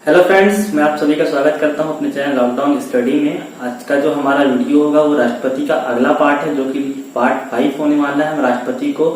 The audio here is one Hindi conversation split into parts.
हेलो फ्रेंड्स, मैं आप सभी का स्वागत करता हूं अपने चैनल लॉकडाउन स्टडी में। आज का जो हमारा वीडियो होगा वो राष्ट्रपति का अगला पार्ट है, जो कि पार्ट 5 होने वाला है। हम राष्ट्रपति को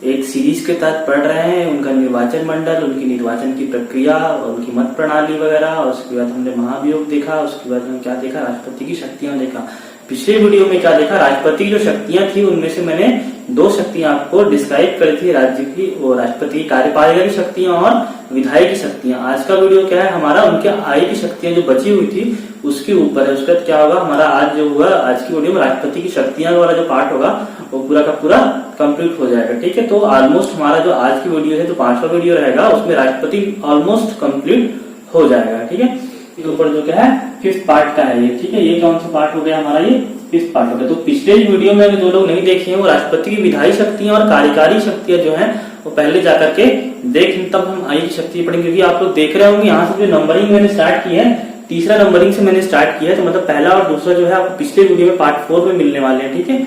एक सीरीज के तहत पढ़ रहे हैं, उनका निर्वाचन मंडल, उनकी निर्वाचन की प्रक्रिया और उनकी मत प्रणाली वगैरह। और उसके बाद हमने महाभियोग देखा, उसके बाद हम क्या देखा, राष्ट्रपति की शक्तियां देखा। पिछले वीडियो में क्या देखा, राष्ट्रपति की जो शक्तियां थी उनमें से मैंने 2 शक्तियां आपको डिस्क्राइब करी थी, राज्य की और राष्ट्रपति की कार्यपालिका की शक्तियां और विधायी की शक्तियां। आज का वीडियो क्या है, हमारा उनके आय की शक्तियां जो बची हुई थी उसके ऊपर है। उसके बाद क्या होगा, हमारा आज जो हुआ, आज की वीडियो में राष्ट्रपति की शक्तियां वाला जो पार्ट होगा वो पूरा का पूरा कंप्लीट हो जाएगा। ठीक है, तो ऑलमोस्ट हमारा जो आज की वीडियो है, जो 5वां वीडियो रहेगा, उसमें राष्ट्रपति ऑलमोस्ट कंप्लीट हो जाएगा। ठीक है, इसके ऊपर जो क्या है 5th पार्ट का है ये। ठीक है, ये कौन सा पार्ट हो गया हमारा, ये 5th पार्ट हो गया। तो पिछले वीडियो में जो लोग नहीं देखे हैं वो राष्ट्रपति की विधायी शक्तियां और कार्यकारी शक्तियां जो है वो पहले जाकर के देख, तब हम आय की शक्ति पढ़ेंगे। क्योंकि आप लोग देख रहे होंगे यहाँ से जो नंबरिंग मैंने स्टार्ट की है, तीसरा नंबरिंग से मैंने स्टार्ट किया है, तो मतलब पहला और दूसरा जो है आपको पिछले वीडियो में पार्ट 4 में मिलने वाले हैं। ठीक है,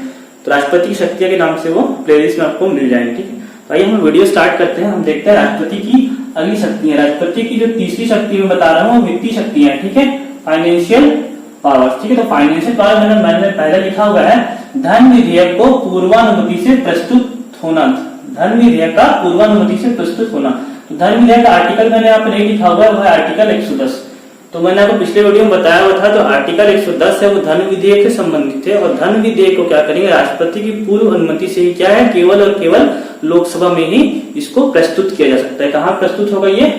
तो राष्ट्रपति की शक्तियां के नाम से वो प्लेलिस्ट में आपको मिल जाएंगे। ठीक है, तो आइए हम वीडियो स्टार्ट करते हैं। हम देखते हैं राष्ट्रपति की अगली शक्तियां। राष्ट्रपति की जो तीसरी शक्ति मैं बता रहा हूँ वित्तीय शक्तियां। ठीक है, फाइनेंशियल पावर्स। ठीक है, तो फाइनेंशियल पावर मैंने पहले लिखा हुआ है, धन विधेयक को पूर्वानुमति से प्रस्तुत होना। धन विधेयक का पूर्वानुमति से प्रस्तुत होना। तो धन विधेयक का आर्टिकल मैंने यहाँ पे नहीं लिखा हुआ है, वो है आर्टिकल 110। तो मैंने आपको पिछले वीडियो में बताया हुआ था, तो आर्टिकल 110 है वो धन विधेयक से संबंधित है। और धन विधेयक को क्या करेंगे, राष्ट्रपति की पूर्व अनुमति से ही क्या है, केवल और केवल लोकसभा में ही इसको प्रस्तुत किया जा सकता है। कहाँ प्रस्तुत होगा, ये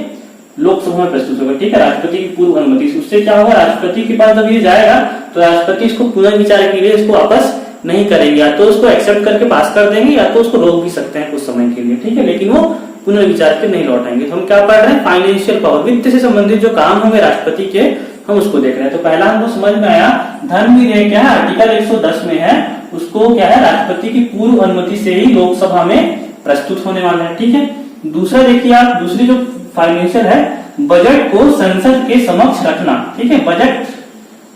लोकसभा में प्रस्तुत होगा। ठीक है, राष्ट्रपति की पूर्व अनुमति से। उससे क्या होगा, राष्ट्रपति के पास जब ये जाएगा तो राष्ट्रपति इसको पुनर्विचार के लिए इसको वापस नहीं करेंगे, या तो उसको एक्सेप्ट करके पास कर देंगे या तो उसको रोक भी सकते हैं कुछ समय के लिए। ठीक है, लेकिन वो पुनर्विचार के नहीं लौटाएंगे। तो हम क्या पढ़ रहे हैं, फाइनेंशियल पावर, वित्त से संबंधित जो काम होंगे राष्ट्रपति के, हम उसको देख रहे हैं। तो पहला हमको समझ में आया, धन विधेयक क्या है, आर्टिकल 110 में है, उसको क्या है, राष्ट्रपति की पूर्व अनुमति से ही लोकसभा में प्रस्तुत होने वाला है। ठीक है, दूसरा देखिए आप, दूसरी जो फाइनेंशियल है, बजट को संसद के समक्ष रखना। ठीक है, बजट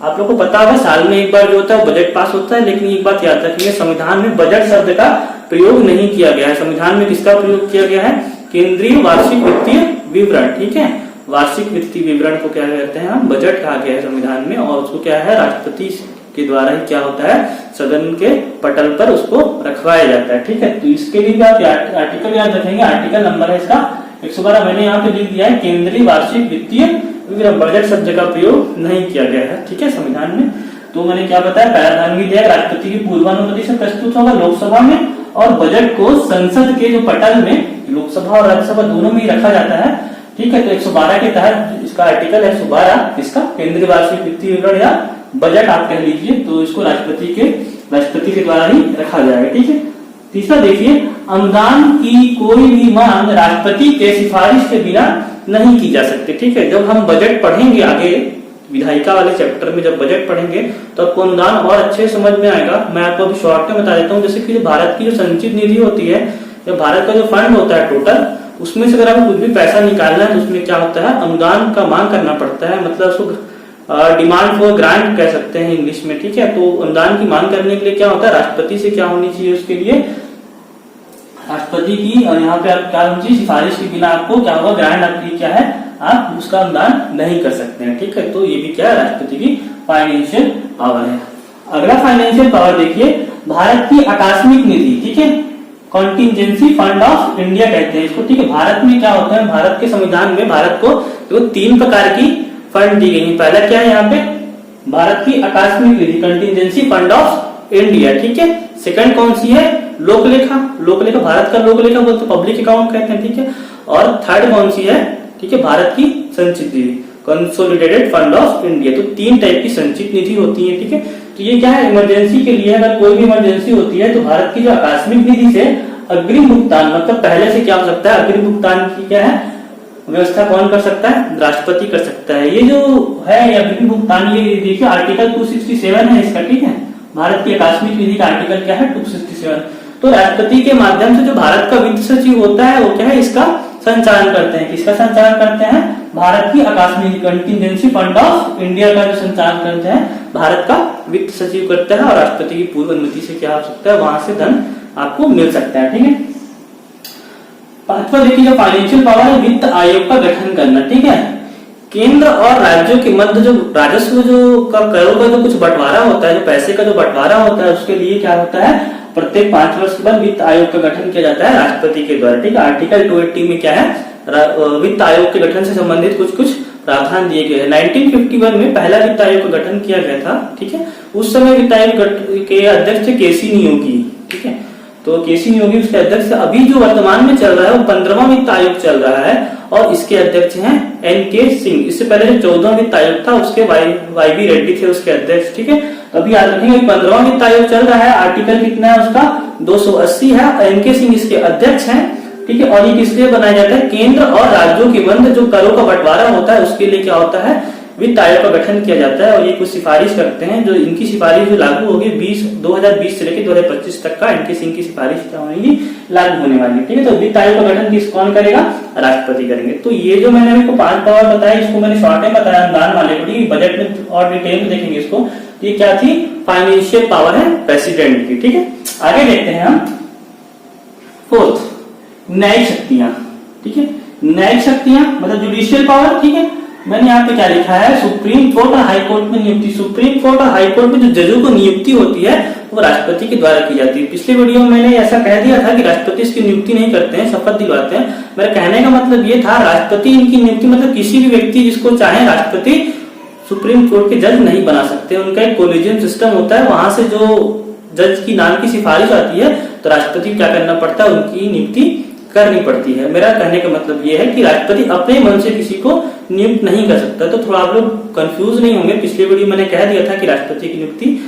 आप लोग को पता होगा साल में एक बार जो होता है बजट पास होता है, लेकिन एक बात याद रखिए, संविधान में बजट शब्द का प्रयोग नहीं किया गया है। संविधान में किसका प्रयोग किया गया है, केंद्रीय वार्षिक वित्तीय विवरण। ठीक है, वार्षिक वित्तीय विवरण को क्या कहते हैं हम, बजट कहा गया है संविधान में। और उसको क्या है, राष्ट्रपति के द्वारा ही क्या होता है, सदन के पटल पर उसको रखवाया जाता है। ठीक है, तो इसके लिए भी आप आर्टिकल याद रखेंगे, आर्टिकल नंबर है इसका 112। मैंने यहाँ पे लिख दिया है, केंद्रीय वार्षिक वित्तीय विवरण, बजट शब्द का प्रयोग नहीं किया गया है। ठीक है, संविधान में। तो मैंने क्या बताया, पहला धन विधेयक राष्ट्रपति की पूर्वानुमति से प्रस्तुत होगा लोकसभा में, और बजट को संसद के जो पटल में, लोकसभा और राज्यसभा दोनों में ही रखा जाता है। ठीक है, तो 112 के तहत इसका आर्टिकल 112 इसका केंद्रीय वार्षिक वित्तीय विवरण या बजट आप कह लीजिए, तो इसको राष्ट्रपति के द्वारा ही रखा जाएगा। ठीक है, तीसरा देखिए, अनुदान की कोई भी मांग राष्ट्रपति के सिफारिश के बिना नहीं की जा सकती। ठीक है, जब हम बजट पढ़ेंगे आगे विधायिका वाले चैप्टर में, जब बजट पढ़ेंगे तो आपको अनुदान और अच्छे समझ में आएगा। मैं आपको अभी शॉर्ट में बता देता हूँ। जैसे कि भारत की जो संचित निधि होती है, या भारत का जो फंड होता है टोटल, उसमें से अगर आपको कुछ भी पैसा निकालना है तो उसमें क्या होता है, अनुदान का मांग करना पड़ता है। मतलब उसको डिमांड फॉर ग्रांट कह सकते हैं इंग्लिश में। ठीक है, तो अनुदान की मांग करने के लिए क्या होता है, राष्ट्रपति से क्या होनी चाहिए, उसके लिए राष्ट्रपति की, और यहाँ पे आप क्या होनी चाहिए, सिफारिश के बिना आपको क्या होगा, ग्रांट आपकी क्या है, आप उसका अनुदान नहीं कर सकते हैं। ठीक है, तो ये भी क्या है, राष्ट्रपति की फाइनेंशियल पावर है। अगला फाइनेंशियल पावर देखिए, भारत की आकस्मिक निधि। ठीक है, कॉन्टिजेंसी फंड ऑफ इंडिया कहते हैं इसको। ठीक है, भारत में क्या होता है, भारत के संविधान में भारत को तो 3 प्रकार की फंड दी गई है। पहला क्या है, यहाँ पे भारत की आकस्मिक निधि, कंटिजेंसी फंड ऑफ इंडिया। ठीक है, सेकंड कौन सी है, लोकलेखा। लोकलेखा, भारत का लोकलेखा बोलते पब्लिक अकाउंट कहते हैं। ठीक है, और थर्ड कौन सी है, ठीक है, भारत की संचित निधि, कंसोलिडेटेड फंड ऑफ इंडिया। तो 3 टाइप की संचित निधि होती है। ठीक है, तो ये क्या है, इमरजेंसी के लिए, अगर कोई भी इमरजेंसी होती है तो भारत की जो आकस्मिक निधि से अग्रिम भुगतान, मतलब पहले से क्या हो सकता है, अग्रिम भुगतान की क्या है व्यवस्था कौन कर सकता है, राष्ट्रपति कर सकता है। ये जो है अग्रिम भुगतान, ये देखिए आर्टिकल 267 है इसका। ठीक है, भारत की आकस्मिक निधि का आर्टिकल क्या है, 267। तो राष्ट्रपति के माध्यम से जो भारत का वित्त सचिव होता है वो क्या है, इसका संचालन करते हैं। किसका संचालन करते हैं, भारत की आकस्मिक कंटिजेंसी फंड ऑफ इंडिया का जो संचालन करते हैं भारत का वित्त सचिव करता है, और राष्ट्रपति की पूर्व अनुमति से क्या हो सकता है, वहां से धन आपको मिल सकता है। ठीक है, 5वां देखिए, जो फाइनेंशियल पावर है, वित्त आयोग का गठन करना। ठीक है, केंद्र और राज्यों के मध्य जो राजस्व जो करों का जो कुछ बंटवारा होता है, जो पैसे का जो बंटवारा होता है, उसके लिए क्या होता है, प्रत्येक 5 वर्ष के बाद वित्त आयोग का गठन किया जाता है राष्ट्रपति के द्वारा। ठीक है, आर्टिकल 280 में क्या है, वित्त आयोग के गठन से संबंधित कुछ कुछ प्रावधान दिए गए हैं। 1951 में पहला वित्त आयोग का गठन किया गया था। ठीक है, उस समय वित्त आयोग के अध्यक्ष थे केसी नियोगी। ठीक है, तो केसी नियोगी उसके अध्यक्ष। अभी जो वर्तमान में चल रहा है वो 15वां वित्त आयोग चल रहा है और इसके अध्यक्ष हैं एन.के. सिंह। इससे पहले जो 14वां वित्त आयोग था उसके वाई.बी. रेड्डी थे उसके अध्यक्ष। ठीक है, अभी याद रखेंगे 15वां वित्त आयोग चल रहा है। आर्टिकल कितना है उसका, 280 है। एन.के. सिंह इसके अध्यक्ष हैं। ठीक है, और ये किस लिए बनाया जाता है, केंद्र और राज्यों के मध्य जो करों का बंटवारा होता है उसके लिए क्या होता है, वित्त आयोग का गठन किया जाता है। और ये कुछ सिफारिश करते हैं, जो इनकी सिफारिश जो लागू होगी 2020 से लेकर 2025 तक का एन.के. सिंह की सिफारिश क्या होगी, लागू होने वाली है। ठीक है, तो वित्त आयोग का गठन कौन करेगा, राष्ट्रपति करेंगे। तो ये जो मैंने आपको 5 पावर बताया, इसको मैंने शॉर्ट में बताया अनुदान वाले को। ठीक है, बजट में और डिटेल में देखेंगे इसको। ये क्या थी, फाइनेंशियल पावर है प्रेसिडेंट की। ठीक है, आगे देखते हैं हम 4th, न्यायिक शक्तियां। ठीक है, न्यायिक शक्तियां मतलब जुडिशियल पावर। ठीक है, मैंने यहाँ पे क्या लिखा है, सुप्रीम कोर्ट और हाई कोर्ट में नियुक्ति। सुप्रीम कोर्ट और हाई कोर्ट में जो जजों को नियुक्ति होती है वो राष्ट्रपति के द्वारा की जाती है। पिछले वीडियो में मैंने ऐसा कह दिया था कि राष्ट्रपति इसकी नियुक्ति नहीं करते हैं, शपथ दिलवाते हैं। मेरा कहने का मतलब ये था, राष्ट्रपति इनकी नियुक्ति मतलब किसी भी व्यक्ति जिसको चाहे राष्ट्रपति सुप्रीम कोर्ट के जज नहीं बना सकते। उनका एक कोलेजियम सिस्टम होता है, वहां से जो जज की नाम की सिफारिश आती है तो राष्ट्रपति क्या करना पड़ता है, उनकी नियुक्ति करनी पड़ती है। मेरा कहने का मतलब यह है कि राष्ट्रपति अपने मन से किसी को नियुक्त नहीं कर सकता। तो थोड़ा आप लोग कंफ्यूज नहीं होंगे, पिछले वीडियो मैंने कह दिया था कि राष्ट्रपति की नियुक्ति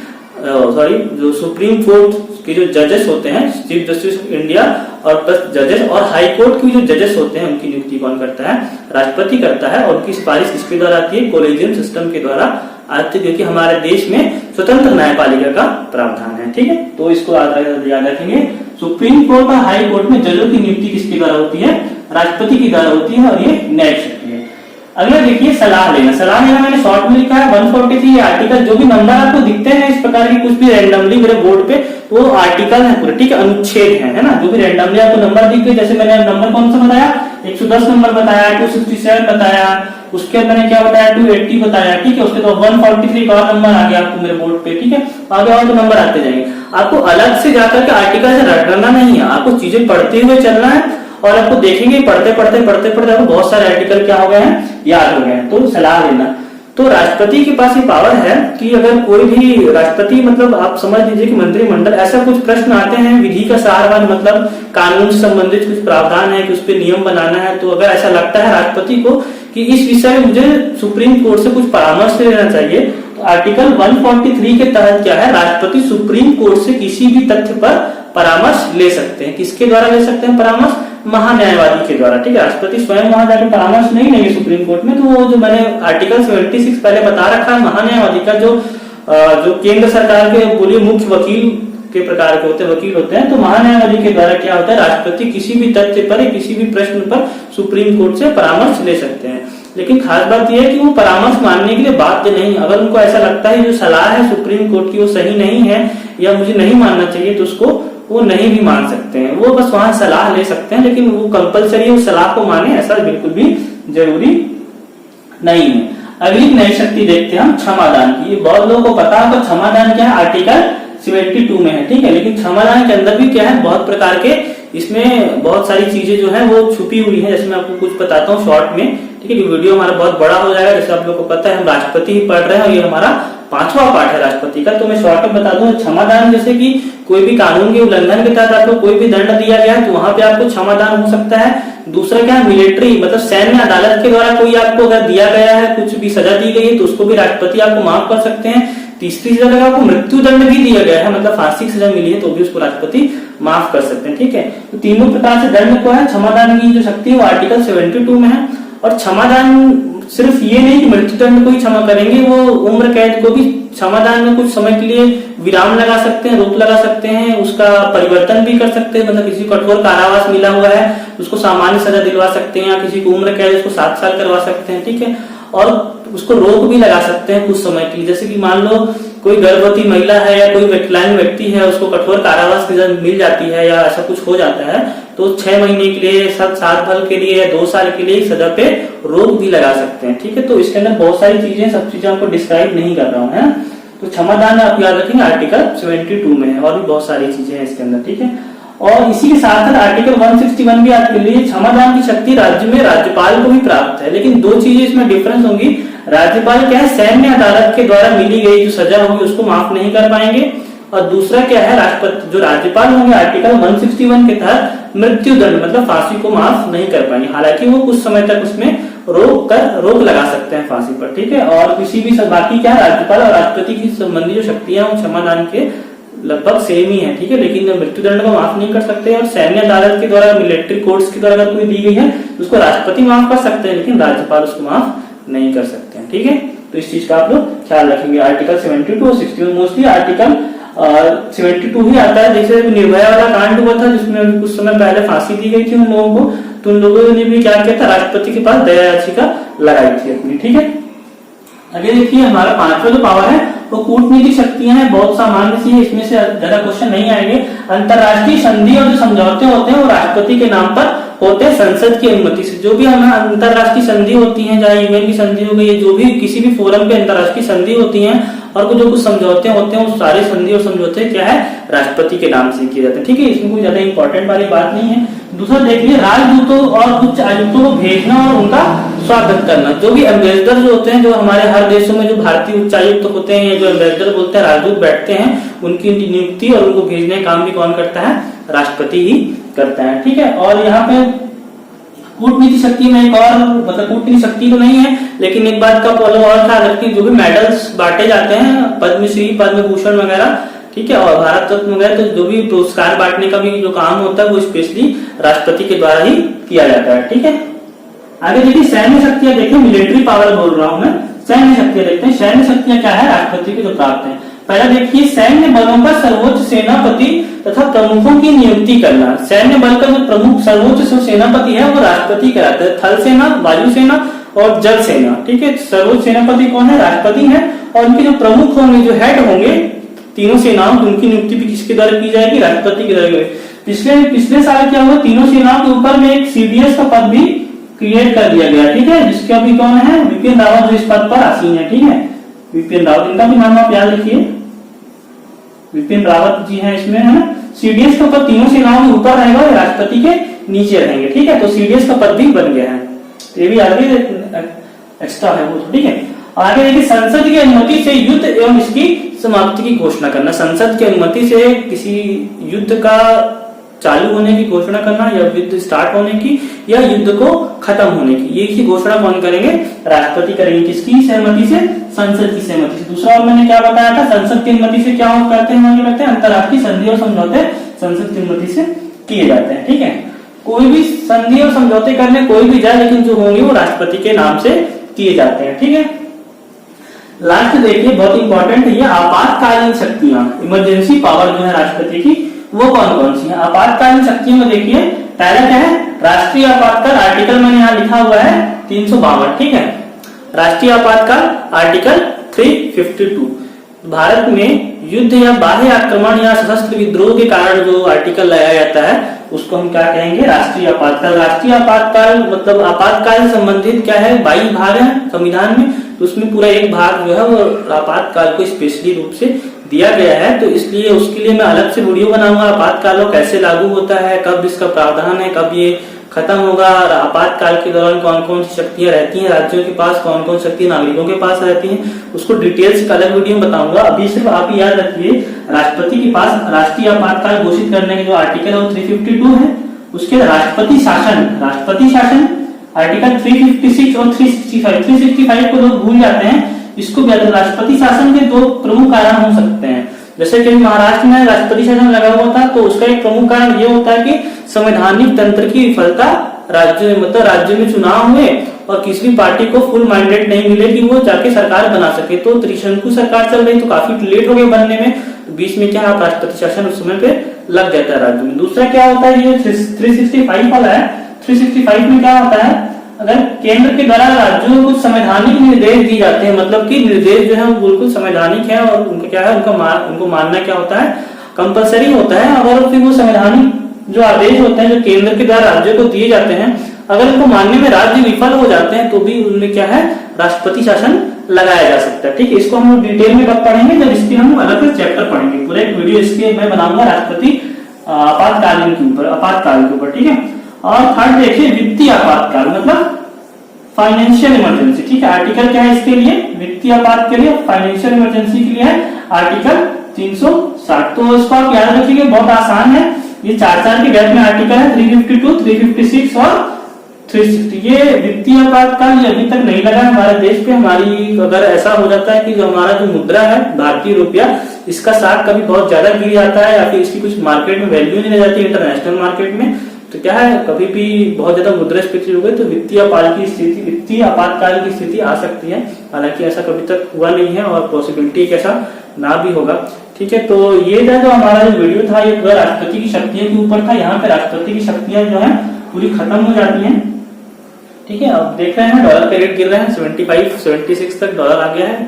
जो सुप्रीम कोर्ट के जो जजेस होते हैं, चीफ जस्टिस इंडिया और प्लस जजेस, और हाई कोर्ट के जो जजेस होते हैं उनकी नियुक्ति कौन करता है, राष्ट्रपति करता है। और उनकी सिफारिश किसके द्वारा आती है, कोलेजियम सिस्टम के द्वारा आती है, क्योंकि हमारे देश में स्वतंत्र न्यायपालिका का प्रावधान है। ठीक है, तो इसको याद रखेंगे। सुप्रीम कोर्ट और हाई कोर्ट में जजों की नियुक्ति किसके द्वारा होती है, राष्ट्रपति की द्वारा होती है, और ये न्यायिक शक्ति है। अगला देखिए सलाह लेना। सलाह लेना मैंने शॉर्ट में लिखा है 143 आर्टिकल। जो भी नंबर आपको दिखते हैं इस प्रकार की कुछ भी रैंडमली मेरे बोर्ड पे, तो वो आर्टिकल है पूरे। ठीक है, अनुच्छेद है ना, जो भी रैंडमली आपको नंबर दिख गए, जैसे मैंने नंबर कौन सा बताया, 110 नंबर बताया, 267 बताया, उसके अंदर मैंने क्या बताया, 280 बताया। ठीक है, उसके तो 143 का नंबर आ गया आपको मेरे बोर्ड पे। ठीक है, आगे और तो नंबर आते जाएंगे। आपको अलग से जाकर के आर्टिकल से रटना नहीं है, आपको चीजें पढ़ते हुए चलना है। और आपको देखेंगे पढ़ते पढ़ते आपको बहुत सारे आर्टिकल क्या हो गए हैं, याद हो गए हैं। तो सलाह लेना, तो राष्ट्रपति के पास ये पावर है कि अगर कोई भी राष्ट्रपति मतलब आप समझ लीजिए कि मंत्रिमंडल ऐसा कुछ प्रश्न आते हैं, विधि का सहारवान मतलब कानून से संबंधित कुछ प्रावधान है कि उस पर नियम बनाना है, तो अगर ऐसा लगता है राष्ट्रपति को कि इस विषय में मुझे सुप्रीम कोर्ट से कुछ परामर्श लेना चाहिए, तो आर्टिकल 143 के तहत क्या है, राष्ट्रपति सुप्रीम कोर्ट से किसी भी तथ्य पर परामर्श ले सकते हैं। किसके द्वारा ले सकते हैं परामर्श, महान्यायवादी के द्वारा। ठीक है, राष्ट्रपति स्वयं वहां जाकर परामर्श नहीं लेंगे सुप्रीम कोर्ट में। तो वो जो मैंने आर्टिकल 76 पहले बता रखा है, महान्यायवादी का जो केंद्र सरकार के बोलिए मुख्य वकील के प्रकार के होते हैं, वकील होते हैं, तो महान्यायवादी के द्वारा क्या होता है, राष्ट्रपति किसी भी तथ्य पर या किसी भी प्रश्न पर सुप्रीम कोर्ट से परामर्श ले सकते हैं। लेकिन खास बात यह है कि वो परामर्श मानने के लिए बाध्य नहीं। अगर उनको ऐसा लगता है जो सलाह है सुप्रीम कोर्ट की वो सही नहीं है या मुझे नहीं मानना चाहिए, तो उसको वो नहीं भी मान सकते हैं। वो बस वहां सलाह ले सकते हैं, लेकिन वो कंपलसरी उस सलाह को माने ऐसा बिल्कुल भी जरूरी नहीं है। अगली नई शक्ति देखते हैं हम, क्षमादान की। ये बहुत लोगों को पता है, क्षमादान क्या है, आर्टिकल 72 में है। ठीक है, लेकिन क्षमादान के अंदर भी क्या है, बहुत प्रकार के इसमें बहुत सारी चीजें जो है वो छुपी हुई है। जैसे मैं आपको कुछ बताता हूँ शॉर्ट में। ठीक है, वीडियो हमारा बहुत बड़ा हो जाएगा। जैसे आप लोग को पता है हम राष्ट्रपति ही पढ़ रहे हैं और ये हमारा 5वां पाठ है राष्ट्रपति का। तो मैं शॉर्ट में बता दूं, क्षमादान जैसे कि कोई भी कानून के उल्लंघन के तहत आपको कोई भी दंड दिया गया है तो वहां पे आपको क्षमादान हो सकता है। दूसरा क्या है, मिलिट्री मतलब सैन्य अदालत के द्वारा कोई आपको अगर दिया गया है, कुछ भी सजा दी गई है, तो उसको भी राष्ट्रपति आपको माफ कर सकते हैं। तीसरी जगह आपको मृत्यु दंड भी दिया गया है, मतलब फांसी की सजा मिली है, तो भी उसको राष्ट्रपति माफ कर सकते हैं। ठीक है, तो तीनों प्रकार से दंड को है क्षमादान की जो शक्ति है वो आर्टिकल 72 में है। और क्षमादान सिर्फ ये नहीं कि मृत्यु दंड को ही क्षमा करेंगे, वो उम्र कैद को भी क्षमादान में कुछ समय के लिए विराम लगा सकते हैं, रोक लगा सकते हैं, उसका परिवर्तन भी कर सकते हैं। मतलब किसी को कठोर कारावास मिला हुआ है उसको सामान्य सजा दिलवा सकते हैं, या किसी को उम्र कैद उसको 7 साल करवा सकते हैं। ठीक है, और उसको रोक भी लगा सकते हैं कुछ समय के लिए। जैसे कि मान लो कोई गर्भवती महिला है या कोई विकलांग व्यक्ति है, उसको कठोर कारावास की सजा मिल जाती है या ऐसा कुछ हो जाता है, तो 6 महीने के लिए, 7 भर के लिए या 2 साल के लिए सजा पे रोक भी लगा सकते हैं। ठीक है, तो इसके अंदर बहुत सारी चीजें, सब चीजें आपको डिस्क्राइब नहीं कर रहा हूँ है। तो क्षमादान आप याद रखेंगे आर्टिकल 72 में है, और भी बहुत सारी चीजें हैं इसके अंदर। ठीक है, और इसी के साथ साथ आर्टिकल 161 भी आपके लिए क्षमादान की शक्ति राज्य में राज्यपाल को भी प्राप्त है, लेकिन 2 चीजें इसमें डिफरेंस होंगी। राज्यपाल क्या है, सैन्य अदालत के द्वारा मिली गई जो सजा होगी उसको माफ नहीं कर पाएंगे, और दूसरा क्या है, राष्ट्रपति जो राज्यपाल होंगे आर्टिकल 161 के तहत मृत्यु दंड मतलब फांसी को माफ नहीं कर पाएंगे। हालांकि वो कुछ समय तक उसमें रोक लगा सकते हैं फांसी पर। ठीक है, और किसी भी बाकी क्या है, राज्यपाल और राष्ट्रपति की संबंधी जो शक्तियां वो क्षमादान के लगभग सेम ही है। ठीक है, लेकिन मृत्यु दंड को माफ नहीं कर सकते, और सैन्य अदालत के द्वारा, मिलिट्री कोर्ट्स के द्वारा अगर कोई दी गई है तो उसको राष्ट्रपति माफ कर सकते हैं, लेकिन राज्यपाल उसको माफ नहीं कर सकते हैं। ठीक है, तो इस चीज का आप लोग ख्याल रखेंगे। आर्टिकल 72 और 61 मोस्टली आर्टिकल 72 ही आता है। जैसे निर्भया वाला कांड हुआ था जिसमें कुछ समय पहले फांसी दी गई थी उन लोगों को, तो उन लोगों ने भी क्या किया था, राष्ट्रपति के पास दया याचिका लगाई थी अपनी। ठीक है, आगे देखिए हमारा 5वां जो पावर है वो कूटनीतिक शक्तियां हैं, बहुत सामान्य सी है, इसमें से ज्यादा क्वेश्चन नहीं आएंगे। अंतरराष्ट्रीय संधि और जो समझौते होते हैं वो राष्ट्रपति के नाम पर होते हैं संसद की अनुमति से। जो भी हमें अंतरराष्ट्रीय संधि होती है, चाहे यूएन की संधि हो गई, जो भी किसी भी फोरम पे अंतरराष्ट्रीय संधि होती है और जो कुछ समझौते होते हैं, वो सारे संधि और समझौते क्या है, राष्ट्रपति के नाम से किए जाते हैं। ठीक है, इसमें कोई ज्यादा इंपॉर्टेंट वाली बात नहीं है। दूसरा देखिए, राजदूतों और उच्च आयुक्तों को भेजना और उनका स्वागत करना। जो भी एम्बेसडर जो होते हैं, जो हमारे हर देशों में जो भारतीय उच्चायुक्त होते हैं, जो एम्बेसडर बोलते हैं, राजदूत बैठते हैं, उनकी नियुक्ति और उनको भेजने का काम भी कौन करता है, राष्ट्रपति ही करता है। ठीक है, और यहाँ पे कूटनीति शक्ति में एक और मतलब कूटनीति शक्ति तो नहीं है, लेकिन एक बात का फॉलो और ख्याल रखिए, जो भी मेडल्स बांटे जाते हैं, पद्मश्री, पद्म भूषण वगैरह, ठीक है, और भारत रत्न वगैरह, तो जो भी पुरस्कार बांटने का भी जो काम होता है वो स्पेशली राष्ट्रपति के द्वारा ही किया जाता है। ठीक है, आगे देखिए सैन्य शक्तियां, देखिए मिलिट्री पावर बोल रहा हूं मैं, सैन्य शक्तियां देखते हैं। सैन्य शक्तियां क्या है, राष्ट्रपति को जो प्राप्त है। पहला देखिए, सैन्य बलों का सर्वोच्च सेनापति तथा प्रमुखों की नियुक्ति करना। सैन्य बल का जो प्रमुख सर्वोच्च सेनापति है वो राष्ट्रपति कराता है। थल सेना, वायु सेना और जल सेना। ठीक है, सर्वोच्च सेनापति कौन है, राष्ट्रपति है, और उनके जो प्रमुख होंगे, जो हेड होंगे तीनों सेनाओं की, उनकी नियुक्ति भी किसके द्वारा की जाएगी, राष्ट्रपति के द्वारा। पिछले साल क्या हुआ, तीनों सेनाओं के ऊपर में एक सीडीएस का पद भी क्रिएट कर दिया गया। ठीक है, जिसके अभी कौन है, विपिन रावत जो इस पद पर आसीन है। ठीक है, विपिन रावत, इनका भी नाम आप याद रखिए, विपिन रावत जी हैं इसमें, है ना। सीडीएस का पद तीनों सेनाओं के ऊपर रहेगा, राष्ट्रपति के नीचे रहेंगे। ठीक है, तो सीडीएस का पद भी बन गया है, ये भी आगे एक्स्ट्रा है वो। ठीक है, आगे देखिए, संसद की अनुमति से युद्ध एवं इसकी समाप्ति की घोषणा करना। संसद की अनुमति से किसी युद्ध का चालू होने की घोषणा करना, या युद्ध स्टार्ट होने की, या युद्ध को खत्म होने की, ये की घोषणा कौन करेंगे, राष्ट्रपति करेंगे। किसकी सहमति से, संसद की सहमति से। दूसरा और मैंने क्या बताया था, संसद की अनुमति से क्या करते हैं, अंतरराष्ट्रीय संधि और समझौते संसद की अनुमति से किए जाते हैं। ठीक है, कोई भी संधि और समझौते करने कोई भी जाए, लेकिन जो होंगे वो राष्ट्रपति के नाम से किए जाते हैं। ठीक है, लास्ट देखिए बहुत इंपॉर्टेंट है, आपातकालीन शक्तियां, इमरजेंसी पावर जो है राष्ट्रपति की, वो कौन कौन सी है। आपातकालीन शक्तियों में देखिए, पहला क्या है, राष्ट्रीय आपातकाल। आर्टिकल मैंने यहाँ लिखा हुआ है 352। ठीक है, राष्ट्रीय आपातकाल आर्टिकल 352। भारत में युद्ध या बाह्य आक्रमण या सशस्त्र विद्रोह के कारण जो आर्टिकल लगाया जाता है उसको हम क्या कहेंगे, राष्ट्रीय आपातकाल। राष्ट्रीय आपातकाल मतलब आपातकाल संबंधित क्या है, 22 भाग है संविधान में, तो उसमें पूरा एक भाग जो है वो आपातकाल को स्पेशली रूप से दिया गया है। तो इसलिए उसके लिए मैं अलग से वीडियो बनाऊंगा, आपातकाल कैसे लागू होता है, कब इसका प्रावधान है, कब ये खत्म होगा, आपातकाल के दौरान कौन कौन सी शक्तियां रहती हैं राज्यों के पास, कौन कौन शक्ति नागरिकों के पास रहती हैं, उसको डिटेल्स का अलग वीडियो बताऊंगा। अभी सिर्फ आप याद रखिए, राष्ट्रपति के पास राष्ट्रीय आपातकाल घोषित करने के जो आर्टिकल है वो 352 है। उसके राष्ट्रपति शासन आर्टिकल 356 और 365 को लोग भूल जाते हैं, इसको भी राष्ट्रपति शासन के 2 प्रमुख कारण हो सकते हैं। जैसे कि महाराष्ट्र में राष्ट्रपति शासन लगा हुआ था, तो उसका एक प्रमुख कारण ये होता है कि संवैधानिक तंत्र की विफलता, राज्य में चुनाव हुए और किसी भी पार्टी को फुल मैंडेट नहीं मिले कि वो जाके सरकार बना सके। तो त्रिशंकु सरकार चल रही, तो काफी लेट हो गए बनने में, तो बीच में क्या राष्ट्रपति शासन उस समय पे लग जाता है राज्य में। दूसरा क्या होता है, ये 365 वाला है, 365 में क्या होता है, अगर केंद्र के द्वारा राज्यों को कुछ संवैधानिक निर्देश दिए जाते हैं, मतलब कि निर्देश जो है वो बिल्कुल संवैधानिक है, और उनका क्या है, उनको मानना क्या होता है, कंपलसरी होता है। अगर फिर वो संवैधानिक जो आदेश होते हैं जो केंद्र के द्वारा राज्य को दिए जाते हैं, अगर उनको मानने में राज्य विफल हो जाते हैं तो भी उनमें क्या है, राष्ट्रपति शासन लगाया जा सकता है। ठीक है, इसको हम डिटेल में कब पढ़ेंगे, जब इसके हम अलग से चैप्टर पढ़ेंगे। पूरा एक वीडियो इसके मैं बनाऊंगा राष्ट्रपति आपातकालीन के ऊपर, आपातकाल के ऊपर। ठीक है, और थर्ड देखिए वित्तीय आपातकाल मतलब फाइनेंशियल इमरजेंसी। ठीक है, आर्टिकल क्या है इसके लिए, वित्तीय आपात के लिए, फाइनेंशियल इमरजेंसी के लिए है आर्टिकल 360। तो इसको आप याद रखिएगा, बहुत आसान है। ये चार के गैप में आर्टिकल है 352, 356 और 360। ये वित्तीय आपातकाल ये अभी तक नहीं लगा हमारे देश पे। हमारी अगर ऐसा हो जाता है कि जो हमारा जो मुद्रा है भारतीय रुपया, इसका साख कभी बहुत ज्यादा गिर जाता है या फिर इसकी कुछ मार्केट में वैल्यू नहीं रह जाती इंटरनेशनल मार्केट में, तो क्या है कभी भी बहुत ज्यादा मुद्रास्फीति हो गई तो वित्तीय आपातकाल की स्थिति आ सकती है। हालांकि ऐसा कभी तक हुआ नहीं है और पॉसिबिलिटी ऐसा ना भी होगा। ठीक है, तो ये जो हमारा जो वीडियो था ये पूरा राष्ट्रपति की शक्तियों के ऊपर था। यहाँ पे राष्ट्रपति की शक्तियां जो है पूरी खत्म हो जाती हैं। ठीक है, अब देख रहे हैं डॉलर के रेट गिर रहे हैं, 75 76 तक डॉलर आ गया है।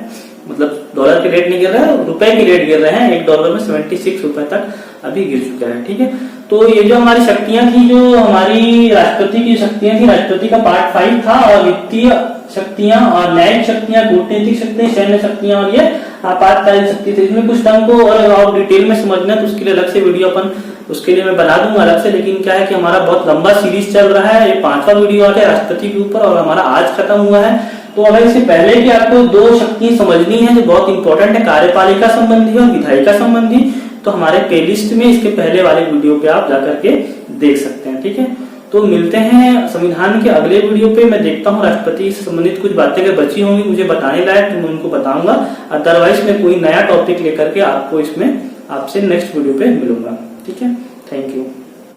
मतलब डॉलर के रेट नहीं गिर रहा है, रुपए के रेट गिर रहे हैं। एक डॉलर में 76 रुपए तक अभी गिर चुका है। ठीक है, तो ये जो हमारी शक्तियां थी, जो हमारी राष्ट्रपति की शक्तियां थी, राष्ट्रपति का पार्ट 5 था, और वित्तीय शक्तियां और न्यायिक शक्तियां, कूटनीतिक शक्तियां, सैन्य शक्तियां और ये आपातकालीन शक्ति थी। इसमें कुछ टर्म को और डिटेल में समझना है तो उसके लिए अलग से वीडियो अपन उसके लिए मैं बना दूंगा अलग से। लेकिन क्या है कि हमारा बहुत लंबा सीरीज चल रहा है, ये 5वां वीडियो आ गया राष्ट्रपति के ऊपर और हमारा आज खत्म हुआ है। तो अगर इससे पहले कि आपको 2 शक्ति समझनी है जो बहुत इंपॉर्टेंट है, कार्यपालिका संबंधी और विधायिका संबंधी, तो हमारे प्लेलिस्ट में इसके पहले वाले वीडियो पे आप जाकर के देख सकते हैं। ठीक है, तो मिलते हैं संविधान के अगले वीडियो पे। मैं देखता हूँ राष्ट्रपति से संबंधित कुछ बातें अगर बची होंगी मुझे बताने लायक तो मैं उनको बताऊंगा, अदरवाइज मैं कोई नया टॉपिक लेकर के आपको इसमें आपसे नेक्स्ट वीडियो पे मिलूंगा। ठीक है, थैंक यू।